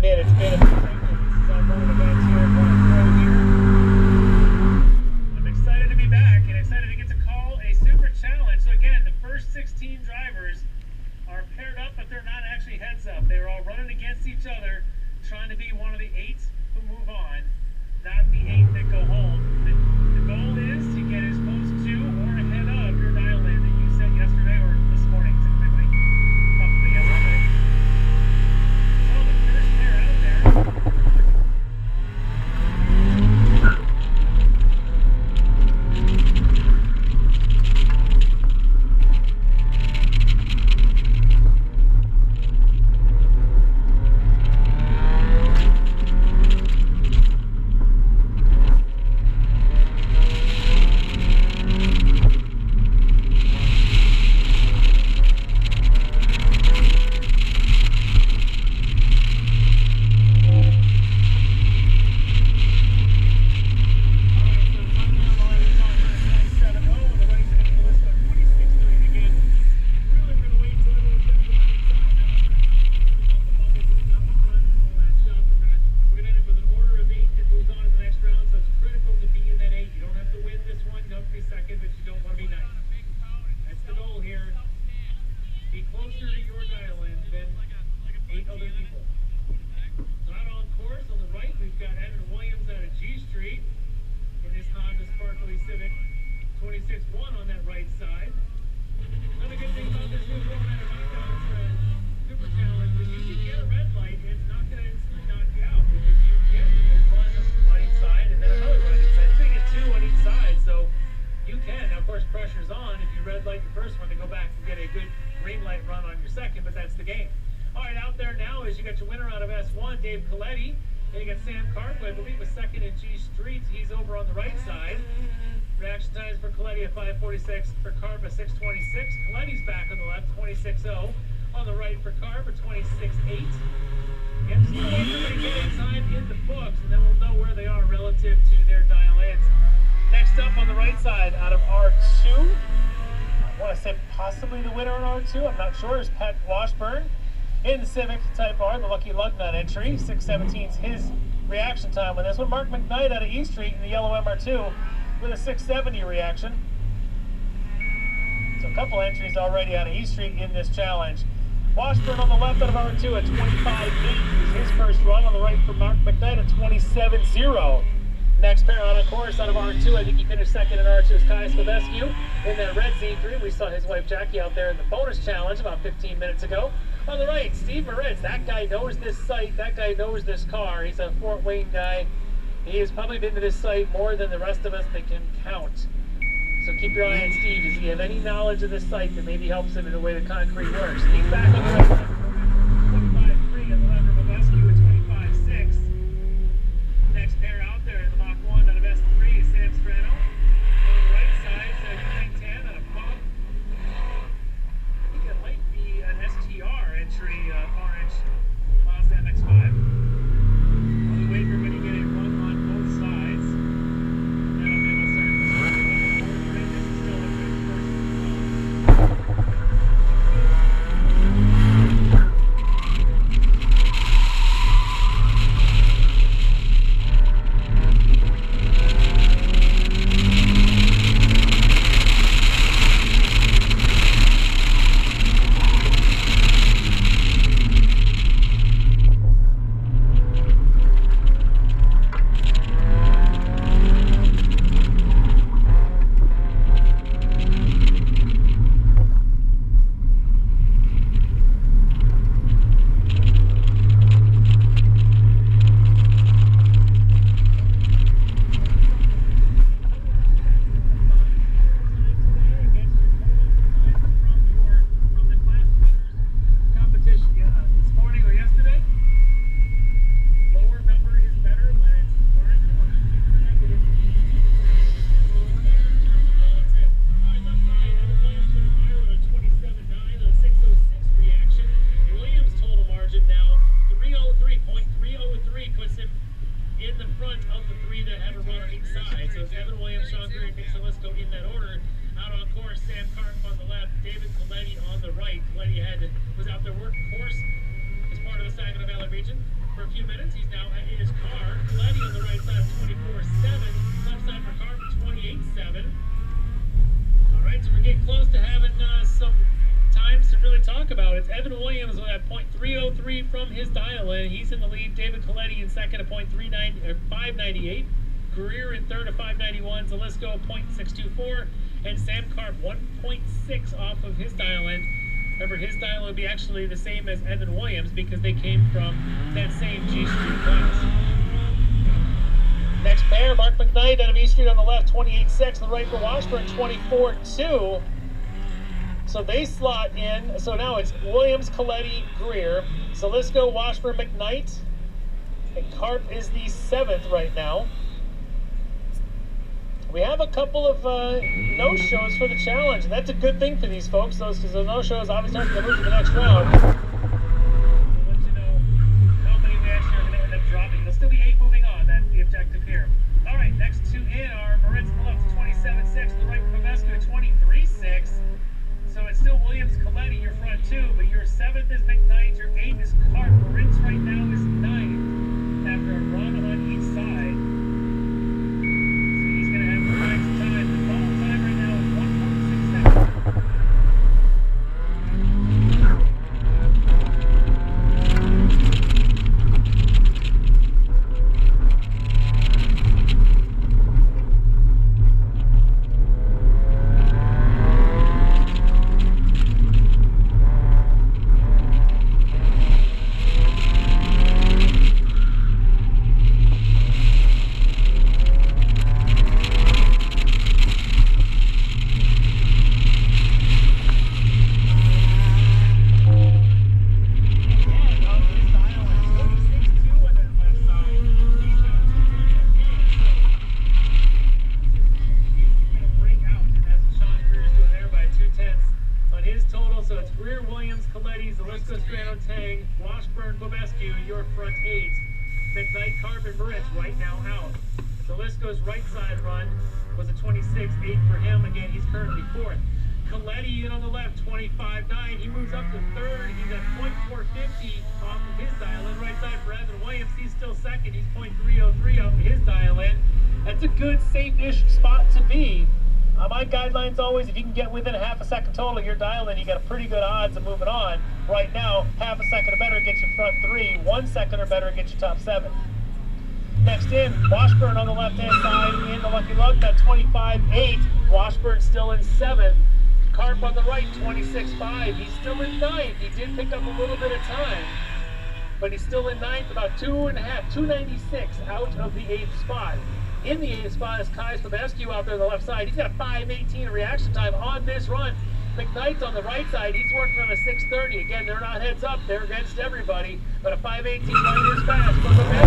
admit it's been a bit hectic. This is our morning event here at Pro here. I'm excited to be back and excited to get to call a super challenge. So again, the first 16 drivers are paired up, but they're not actually heads up. They're all running against each other, trying to be one of the 8 who move on, not the 8 that go home. The goal is to get as close to or ahead of your dial in that you set yesterday or this morning, typically. Probably yesterday. So the first pair out there. For Carb, a 6:26. Coletti's back on the left, 26.0. On the right for Carb, a 26.8. Yep, just gonna wait for everybody to get in time in the books, and then we'll know where they are relative to their dial-ins. Next up on the right side, out of R2, I want to say possibly the winner in R2, I'm not sure, is Pat Washburn in the Civic Type R, the Lucky Lug Nut entry. 6:17 is his reaction time with this one. Mark McKnight out of E Street in the yellow MR2 with a 6:70 reaction. So a couple entries already out of E Street in this challenge. Washburn on the left out of R2 at 25.8 is his first run. On the right for Mark McKnight at 27.0. Next pair on a course out of R2. I think he finished second in R2 is Kai Slovescu in that red Z3. We saw his wife Jackie out there in the bonus challenge about 15 minutes ago. On the right, Steve Moritz. That guy knows this site. That guy knows this car. He's a Fort Wayne guy. He has probably been to this site more than the rest of us that can count. So keep your eye on Steve. Does he have any knowledge of this site that maybe helps him in the way the concrete works? Steve back on the right. 25.3 on the left of Slovescu with 25.6. Next pair out there in the Mach 1 out of S3 is Sam Strano. On the right side, 910 out of Bob. I think it might be an STR entry, orange Mazda MX-5. While we wait for everybody to get it run on both sides. Now then we'll start. This is still a good first. Was out there working for us as part of the Saginaw Valley region. for a few minutes. He's now in his car. Coletti on the right side of 24.7. Left side for Carp at 28.7. All right, so we're getting close to having some times to really talk about. It's Evan Williams at .303 from his dial-in. He's in the lead. David Coletti in second at .598. Greer in third at 591. Zalisco .624. And Sam Carp 1.6 off of his dial-in. Remember, his dial would be actually the same as Evan Williams because they came from that same G Street class. Next pair, Mark McKnight out of E Street on the left, 28.6. On the right for Washburn, 24.2. So they slot in. So now it's Williams, Coletti, Greer, Zalisco, Washburn, McKnight. And Carp is the 7th right now. We have a couple of no-shows for the challenge, and that's a good thing for these folks. Those no-shows obviously aren't going to move to the next round. We'll let you know how many we actually are going to end up dropping. There'll still be 8 moving on. That's the objective here. All right, next 2 in are Moritz on the left, 27.6. On the right, Pavescu at 23.6. So it's still Williams, Coletti, your front 2, but your 7th is McKnight, your 8th is Carp. Moritz right now is 9th after a run on each side. Washburn, Pavescu, your front 8. McKnight, Carp, and Moritz right now out. Zalisco's right side run was a 26.8 for him. Again, he's currently 4th. Coletti in on the left, 25.9. He moves up to 3rd. He's at .450 off of his dial-in. Right side for Evan Williams. He's still 2nd. He's .303 off of his dial-in. That's a good, safe-ish spot to be. My guideline's always, if you can get within a half a second total of your dial-in, you got a pretty good odds of moving on. Right now, half a second or better gets you front 3. 1 second or better gets you top 7. Next in, Washburn on the left-hand side in the Lucky Lug, at 25.8. Washburn still in 7th. Carp on the right, 26.5. He's still in 9th. He did pick up a little bit of time, but he's still in 9th, about 296 out of the 8th spot. In the 8th spot is Kai's Pavescu out there on the left side. He's got a 5.18 reaction time on this run. McKnight's on the right side. He's working on a 6.30. Again, they're not heads up. They're against everybody. But a 5.18 right is fast for Pavescu.